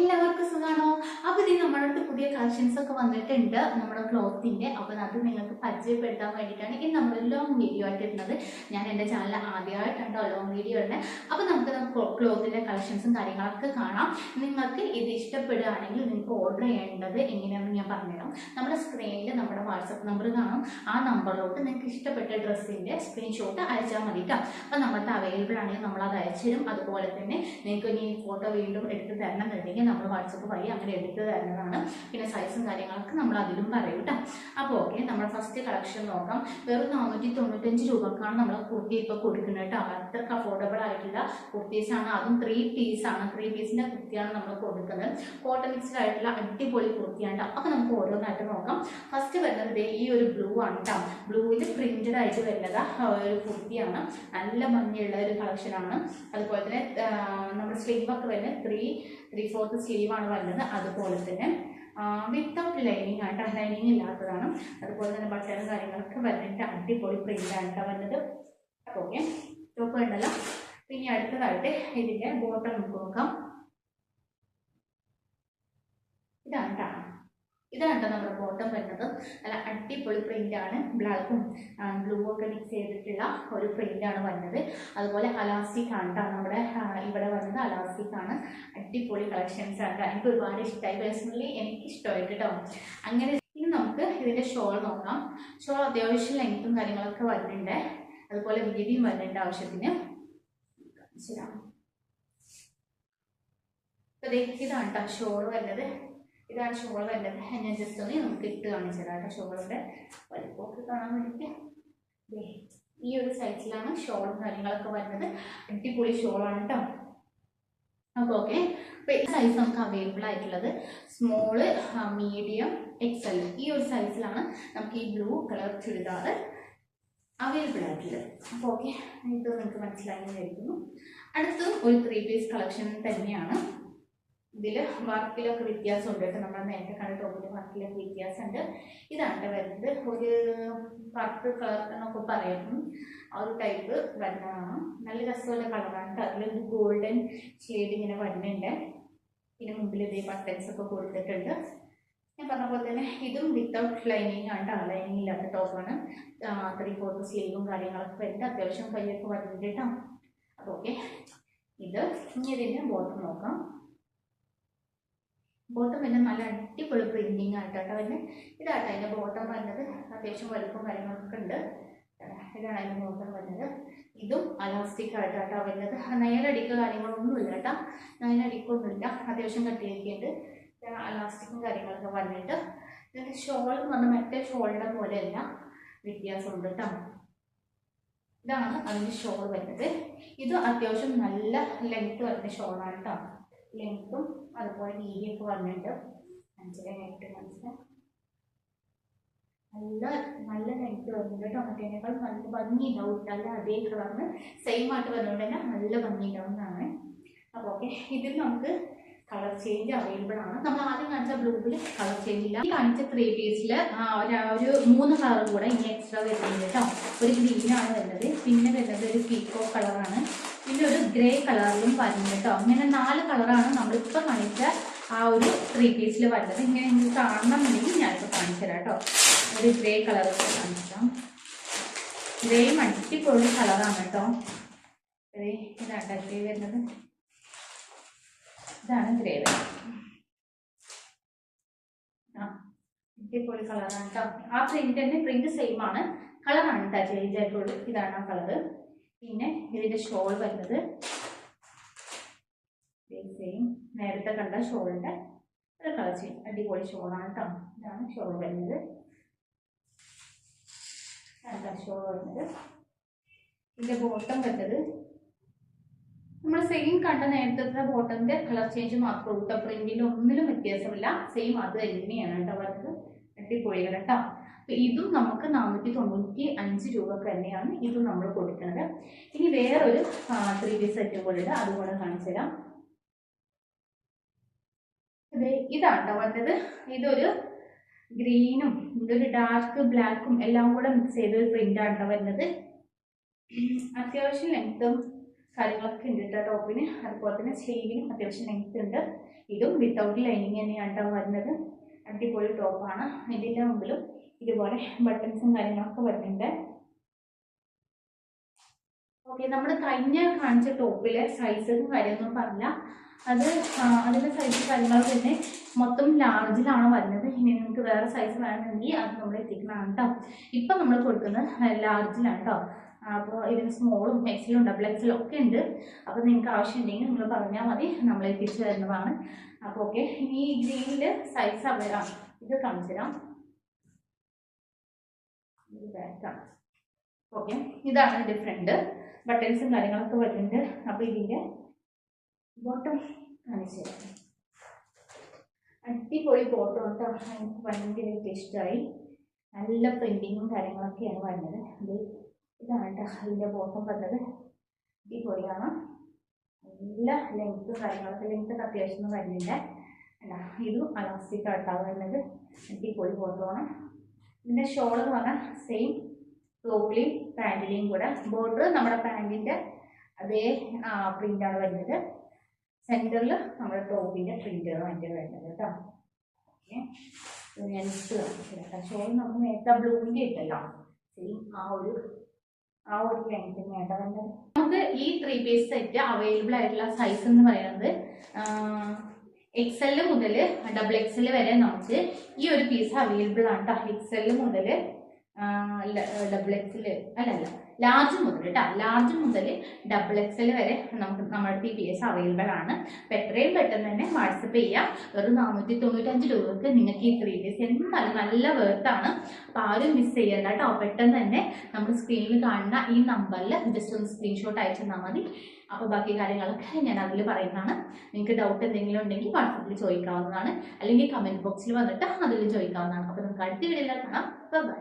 എല്ലാവർക്കും സുഖാണോ? അപ്പോൾ ഇത് നമ്മുടെ അടുത്ത് പുതിയ കളക്ഷൻസ് ഒക്കെ വന്നിട്ടുണ്ട് നമ്മുടെ ക്ലോത്തിന്റെ. അപ്പോൾ അത് നിങ്ങൾക്ക് പരിചയപ്പെടുത്താൻ വേണ്ടിയിട്ടാണ് ഇന്ന് നമ്മൾ ലോങ് വീഡിയോ ആയിട്ട് ഇടുന്നത്. ഞാൻ എൻ്റെ ചാനൽ ആദ്യമായിട്ടാണ് ലോങ് വീഡിയോ ഇടുന്നത്. അപ്പോൾ നമുക്ക് ക്ലോത്തിന്റെ കളക്ഷൻസും കാര്യങ്ങളൊക്കെ കാണാം. നിങ്ങൾക്ക് ഇത് ഇഷ്ടപ്പെടുകയാണെങ്കിൽ നിങ്ങൾക്ക് ഓർഡർ ചെയ്യേണ്ടത് എങ്ങനെയാണെന്ന് ഞാൻ പറഞ്ഞുതരാം. നമ്മുടെ സ്ക്രീനിൽ നമ്മുടെ വാട്സപ്പ് നമ്പർ കാണും. ആ നമ്പറിലോട്ട് നിങ്ങൾക്ക് ഇഷ്ടപ്പെട്ട ഡ്രസ്സിൻ്റെ സ്ക്രീൻഷോട്ട് അയച്ചാൽ മതി കേട്ടോ. അപ്പോൾ നമ്മുടെ അവൈലബിൾ ആണെങ്കിൽ നമ്മളത് അയച്ചിടും. അതുപോലെ തന്നെ നിങ്ങൾക്ക് ഇനി ഫോട്ടോ വീണ്ടും എടുത്ത് തരണം എന്നുണ്ടെങ്കിൽ നമ്മൾ വാട്സപ്പ് വഴി അങ്ങനെ എടുത്ത് തരുന്നതാണ്. പിന്നെ സൈസും കാര്യങ്ങളൊക്കെ നമ്മൾ അതിലും പറയും കേട്ടോ. അപ്പോൾ ഓക്കെ, നമ്മുടെ ഫസ്റ്റ് കളക്ഷൻ നോക്കാം. വെറും 495 രൂപക്കാണ് നമ്മൾ കുർത്തി ഇപ്പോൾ കൊടുക്കുന്നത് കേട്ടോ. അത്രയ്ക്ക് അഫോർഡബിൾ ആയിട്ടുള്ള കുർത്തീസാണ്. അതും 3 പീസാണ്. 3 പീസിൻ്റെ കുർത്തിയാണ് നമ്മൾ കൊടുക്കുന്നത്. കോട്ടൺ മിക്സ്ഡ് ആയിട്ടുള്ള അടിപൊളി കുർത്തിയാണ്. അപ്പോൾ നമുക്ക് ഓരോന്നായിട്ട് നോക്കാം. ഫസ്റ്റ് വരുന്നത് ഈ ഒരു ബ്ലൂ ആണ് കേട്ടോ. ബ്ലൂവിൽ പ്രിന്റഡ് ആയിട്ട് വരുന്നത് ഒരു കുർത്തിയാണ്. നല്ല ഭംഗിയുള്ള ഒരു കളക്ഷനാണ്. അതുപോലെ തന്നെ നമ്മുടെ സ്ലീവ് ഒക്കെ വരുന്നത് 3/4 സ്ലീവാണ് വരുന്നത്. അതുപോലെ തന്നെ വിത്തൗട്ട് ലൈനിങ് ആയിട്ട്, ലൈനിങ് ഇല്ലാത്തതാണ്. അതുപോലെ തന്നെ ബട്ടണും കാര്യങ്ങളൊക്കെ വരുന്നിട്ട് അടിപൊളി പ്രിൻ്റാണ് വരുന്നത്. അപ്പോൾ ഓക്കെ, ടോപ്പ് വേണ്ടല്ലോ. പിന്നെ അടുത്തതായിട്ട് ഇതിൻ്റെ ബോട്ടം നമുക്ക് നോക്കാം. ഇതാണ് കേട്ടോ നമ്മുടെ ബോട്ടം വരുന്നത്. നല്ല അടിപൊളി പ്രിൻ്റാണ്. ബ്ലാക്കും ബ്ലൂ ഒക്കെ മിക്സ് ചെയ്തിട്ടുള്ള ഒരു പ്രിൻ്റാണ് വരുന്നത്. അതുപോലെ അലാസ്റ്റിക് ആണ് കേട്ടോ നമ്മുടെ ഇവിടെ വരുന്നത്. അലാസ്റ്റിക് ആണ്. അടിപൊളി കളക്ഷൻസ് ആണ്. എനിക്ക് ഒരുപാട് ഇഷ്ടമായി. പേഴ്സണലി എനിക്ക് ഇഷ്ടമായിട്ട് കേട്ടോ. അങ്ങനെ ഇനി നമുക്ക് ഇതിൻ്റെ ഷോൾ നോക്കാം. ഷോൾ അത്യാവശ്യം ലെങ്ത്തും കാര്യങ്ങളൊക്കെ വരുന്നുണ്ട്. അതുപോലെ വീതിയും വരുന്നുണ്ട് ആവശ്യത്തിന്. ഇതാണ് കേട്ടോ ഷോൾ വരുന്നത്. ഇതാണ് ഷോൾ വരുന്നത്. ഞാൻ ജസ്റ്റ് ഒന്ന് നമുക്ക് ഇട്ട് കാണിച്ചു തരാം കേട്ടോ. ഷോളിൻ്റെ വലിപ്പമൊക്കെ കാണാൻ വേണ്ടിയിട്ട് ഈ ഒരു സൈസിലാണ് ഷോളും കാര്യങ്ങളൊക്കെ വരുന്നത്. അടിപൊളി ഷോളാണ് കേട്ടോ. അപ്പോൾ ഓക്കെ, അപ്പോൾ ഈ സൈസ് നമുക്ക് അവൈലബിൾ ആയിട്ടുള്ളത് സ്മോള്, മീഡിയം, XL ഈ ഒരു സൈസിലാണ് നമുക്ക് ഈ ബ്ലൂ കളർ ചുരിദാർ അവൈലബിൾ ആയിട്ടുള്ളത്. അപ്പോൾ ഓക്കെ, ഇത് നിങ്ങൾക്ക് മനസ്സിലായിരിക്കുന്നു. അടുത്തും ഒരു 3 പീസ് കളക്ഷൻ തന്നെയാണ്. ഇതിൽ വർക്കിലൊക്കെ വ്യത്യാസമുണ്ട് കേട്ടോ. നമ്മൾ നേരത്തെ കണ്ട ടോപ്പിൻ്റെ വർക്കിലൊക്കെ വ്യത്യാസമുണ്ട്. ഇതാണ് വരുന്നത്. ഒരു പർപ്പിൾ കളർ എന്നൊക്കെ പറയുന്നു. ആ ഒരു ടൈപ്പ് വരുന്നതാണ്. നല്ല രസമുള്ള കളറാണ് കേട്ടോ. അതിലൊരു ഗോൾഡൻ ഷെയ്ഡ് ഇങ്ങനെ വരുന്നുണ്ട്. പിന്നെ മുമ്പിൽ ഇതേ ബട്ടൺസ് ഒക്കെ കൊടുത്തിട്ടുണ്ട്. ഞാൻ പറഞ്ഞ പോലെ തന്നെ ഇതും വിത്തൗട്ട് ലൈനിങ് ആണ് കേട്ടോ. ലൈനിങ് ഇല്ലാത്ത ടോപ്പാണ്. 3/4 സ്ലീവും കാര്യങ്ങളൊക്കെ വരുന്നുണ്ട്. അത്യാവശ്യം കയ്യൊക്കെ വരുന്നുണ്ട് കേട്ടോ. അപ്പോൾ ഓക്കെ, ഇത് ഇനി ഇതിൻ്റെ ബോട്ടം നോക്കാം. ബോട്ടം പിന്നെ നല്ല അടിപൊളി പ്രിന്റിങ് ആയിട്ടാണ് വരുന്നത്. ഇതാട്ടോ അതിൻ്റെ ബോട്ടം വരുന്നത്. അത്യാവശ്യം വലുപ്പം കാര്യങ്ങളൊക്കെ ഉണ്ട്. ഇതാണ് അതിൻ്റെ ബോട്ടം വരുന്നത്. ഇതും അലാസ്റ്റിക് ആയിട്ടാട്ടോ വരുന്നത്. നേരടിക്കുക കാര്യങ്ങളൊന്നുമില്ല കേട്ടോ. നേരടിക്കൊന്നുമില്ല. അത്യാവശ്യം കട്ടിയൊക്കെയുണ്ട്. അലാസ്റ്റിക്കും കാര്യങ്ങളൊക്കെ വന്നിട്ട് ഇതിൻ്റെ ഷോൾ എന്ന് പറഞ്ഞാൽ മറ്റേ ഷോളിൻ്റെ പോലെയല്ല, വ്യത്യാസമുണ്ട് കേട്ടോ. ഇതാണ് അതിൻ്റെ ഷോൾ വരുന്നത്. ഇത് അത്യാവശ്യം നല്ല ലെങ്ത്ത് വരുന്ന ഷോളാണ് കേട്ടോ. ലെങ്ത്തും അതുപോലെ വീതിയൊക്കെ വന്നിട്ട് നല്ല ലെങ്ത്ത് വരുന്നുണ്ട് കേട്ടോ. മറ്റേനേക്കാൾ നല്ല ഭംഗിയുണ്ടാവും. നല്ല അതേ കളറിന് സെയിം ആയിട്ട് വരുന്നതുകൊണ്ട് തന്നെ നല്ല ഭംഗിയുണ്ടാവുന്നതാണ്. അപ്പോൾ ഓക്കെ, ഇതിൽ നമുക്ക് കളർ ചേഞ്ച് അവൈലബിൾ ആണ്. നമ്മൾ ആദ്യം കാണിച്ച ബ്ലൂവിൽ കളർ ചേഞ്ച് ഇല്ല. ഈ കാണിച്ച 3 പീസിൽ ഒരു 3 കളറും കൂടെ ഇനി എക്സ്ട്രാ വരുന്നുണ്ട് കേട്ടോ. ഒരു ഗ്രീനാണ് വരുന്നത്. പിന്നെ വരുന്നത് ഒരു പീക്കോ കളറാണ്. പിന്നെ ഒരു ഗ്രേ കളറിലും വരുന്നത് കേട്ടോ. ഇങ്ങനെ 4 കളറാണ് നമ്മളിപ്പോൾ കാണിച്ച ആ ഒരു 3 പീസിൽ വരുന്നത്. ഇങ്ങനെ നിങ്ങൾക്ക് കാണണമെന്നുണ്ടെങ്കിൽ ഞാനിപ്പോൾ കാണിച്ചു തരാം കേട്ടോ. ഒരു ഗ്രേ കളറൊക്കെ കാണിക്കാം. ഗ്രേയും അടിപൊളി കളറാണ് കേട്ടോ. ഇതാണ് ഗ്രേ വരുന്നത്. ഇതാണ് ഗ്രേ വരുന്നത്. അടിപൊളി കളറാണ് കേട്ടോ. ആ പ്രിന്റ് സെയിം ആണ്. കളറാണ് കേട്ടോ ചേഞ്ച് ആയിട്ടുള്ളൂ. ഇതാണ് ആ കളറ്. പിന്നെ ഇതിൻ്റെ ഷോൾ വരുന്നത് സെയിം നേരത്തെ കണ്ട ഷോളിൻ്റെ ഒരു കളർ ചെയ്യും. അടിപൊളി ഷോളാണ് കേട്ടോ. ഇതാണ് ഷോൾ വരുന്നത്. ഷോൾ വരുന്നത്. ഇതിൻ്റെ ബോട്ടം വരുന്നത് നമ്മൾ സെയിം കണ്ട നേരത്തെ ബോട്ടമിൻ്റെ കളർ ചേഞ്ച് മാത്രമേ ഉള്ളൂ. പ്രിന്റിൽ ഒന്നിലും വ്യത്യാസമില്ല. സെയിം അത് തന്നെയാണ് കേട്ടോ വരുന്നത്. അടിപൊളിയാണ് കേട്ടോ. ഇതും നമുക്ക് 495 രൂപക്ക് തന്നെയാണ് ഇതും നമ്മൾ കൊടുക്കുന്നത്. ഇനി വേറൊരു 3 പീസ് സെറ്റ് കൂടെ അതുകൂടെ കാണിച്ചു തരാം. ഇതാണ് വരുന്നത്. ഇതൊരു ഗ്രീനും ഇതൊരു ഡാർക്ക് ബ്ലാക്കും എല്ലാം കൂടെ മിക്സ് ചെയ്തൊരു പ്രിന്റാണ് വരുന്നത്. അത്യാവശ്യം ലെങ്ത്തും കാര്യങ്ങളൊക്കെ ഉണ്ട് കേട്ടോ ടോപ്പിന്. അതുപോലെ തന്നെ സ്ലീവിനും അത്യാവശ്യം ലെങ്ത് ഉണ്ട്. ഇതും വിത്തൗട്ട് ലൈനിങ് തന്നെയാണ് കേട്ടോ വരുന്നത്. അടിപൊളി ടോപ്പാണ്. ഇതിൻ്റെ മുമ്പിലും ഇതുപോലെ ബട്ടൺസും കാര്യങ്ങളൊക്കെ വരുന്നുണ്ട്. ഓക്കെ, നമ്മൾ കഴിഞ്ഞ കാണിച്ച ടോപ്പിലെ സൈസും കാര്യമൊന്നും പറഞ്ഞില്ല. അതിൻ്റെ സൈസ് കാര്യങ്ങൾ തന്നെ മൊത്തം ലാർജിലാണ് വരുന്നത്. ഇനി നിങ്ങൾക്ക് വേറെ സൈസ് വേണമെങ്കിൽ അത് നമ്മൾ എത്തിക്കുന്നതാണ് കേട്ടോ. ഇപ്പം നമ്മൾ കൊടുക്കുന്നത് ലാർജിലാണ് കേട്ടോ. അപ്പോൾ ഇതിന് സ്മോളും എക്സലും ഡബിൾ എക്സലും ഒക്കെ ഉണ്ട്. അപ്പോൾ നിങ്ങൾക്ക് ആവശ്യമുണ്ടെങ്കിൽ നിങ്ങൾ പറഞ്ഞാൽ മതി, നമ്മൾ എത്തിച്ചു തരുന്നതാണ്. അപ്പോൾ ഓക്കെ, ഇനി ഈ ഗ്രീനിൽ സൈസ് അവൈലബിൾ ഇത് കാണിച്ചു തരാം. ഇത് ബാക്കാണ്. ഓക്കെ, ഇതാണ് ഡിഫറെൻറ്റ്. ബട്ടൺസും കാര്യങ്ങളൊക്കെ വരുന്നുണ്ട്. അപ്പോൾ ഇതിൻ്റെ ബോട്ടം കാണിച്ചു തരാം. അടിപൊളി ബോട്ടം കേട്ടോ. എനിക്ക് ഭയങ്കരമായിട്ട് ഇഷ്ടമായി. നല്ല പ്രിൻറ്റിങ്ങും കാര്യങ്ങളൊക്കെയാണ് വരുന്നത്. ഇതാണ് കേട്ടോ അതിൻ്റെ ബോട്ടം വരുന്നത്. അടിപൊളിയാണ്. നല്ല ലെങ്ത്തും കാര്യങ്ങളൊക്കെ, ലെങ്ത്തൊക്കെ അത്യാവശ്യം വരുന്നില്ല. ഇതും അലാസ്റ്റിക് ആയിട്ടാണ് വരുന്നത്. അടിപൊളി ബോട്ടമാണ്. ഇതിൻ്റെ ഷോൾ എന്ന് പറഞ്ഞാൽ സെയിം ടോപ്പിലെയും പാൻറ്റിലെയും കൂടെ ബോർഡർ നമ്മുടെ പാൻറ്റിൻ്റെ അതേ പ്രിൻ്റാണ് വരുന്നത്. സെൻറ്ററിൽ നമ്മുടെ ടോപ്പിൻ്റെ പ്രിൻ്റാണ് അതിൻ്റെ വരുന്നത് കേട്ടോ. ഓക്കെ, ഞാൻ ഇട്ട് കാണിച്ചില്ല കേട്ടോ. ഷോൾ നമ്മൾ നേരത്തെ ബ്ലൂവിൻ്റെ ഇട്ടല്ലോ, സെയിം ആ ഒരു ലെങ്ത് തന്നെയാട്ടോ വരുന്നത്. നമുക്ക് ഈ 3 പീസ് സെറ്റ് അവൈലബിൾ ആയിട്ടുള്ള സൈസ് എന്ന് പറയുന്നത് XL മുതൽ XXL വരെ നമുക്ക് ഈ ഒരു പീസ് അവൈലബിൾ ആണ് കേട്ടോ. XL മുതൽ XXL അല്ലല്ല ലാർജ് മുതൽ കേട്ടോ, ലാർജ് മുതൽ XXL വരെ നമുക്ക് നമ്മുടെ പീസ് അവൈലബിൾ ആണ്. അപ്പം എത്രയും പെട്ടെന്ന് തന്നെ വാട്സപ്പ് ചെയ്യാം. വെറും 495 രൂപക്ക് നിങ്ങൾക്ക് ഈ 3 പീസ് എന്തായാലും നല്ല വേർത്താണ്. അപ്പോൾ ആരും മിസ് ചെയ്യണ്ട കേട്ടോ. പെട്ടെന്ന് തന്നെ നമ്മുടെ സ്ക്രീനിൽ കാണുന്ന ഈ നമ്പറിൽ ജസ്റ്റ് ഒന്ന് സ്ക്രീൻഷോട്ട് അയച്ചു തന്നാൽ മതി. അപ്പോൾ ബാക്കി കാര്യങ്ങളൊക്കെ ഞാൻ അതിൽ പറയുന്നതാണ്. നിങ്ങൾക്ക് ഡൗട്ട് എന്തെങ്കിലും ഉണ്ടെങ്കിൽ വാട്സപ്പിൽ ചോദിക്കാവുന്നതാണ്, അല്ലെങ്കിൽ കമൻറ്റ് ബോക്സിൽ വന്നിട്ട് അതിൽ ചോദിക്കാവുന്നതാണ്. അപ്പോൾ നമുക്ക് അടുത്ത വീഡിയോയിൽ കാണാം. ബൈ.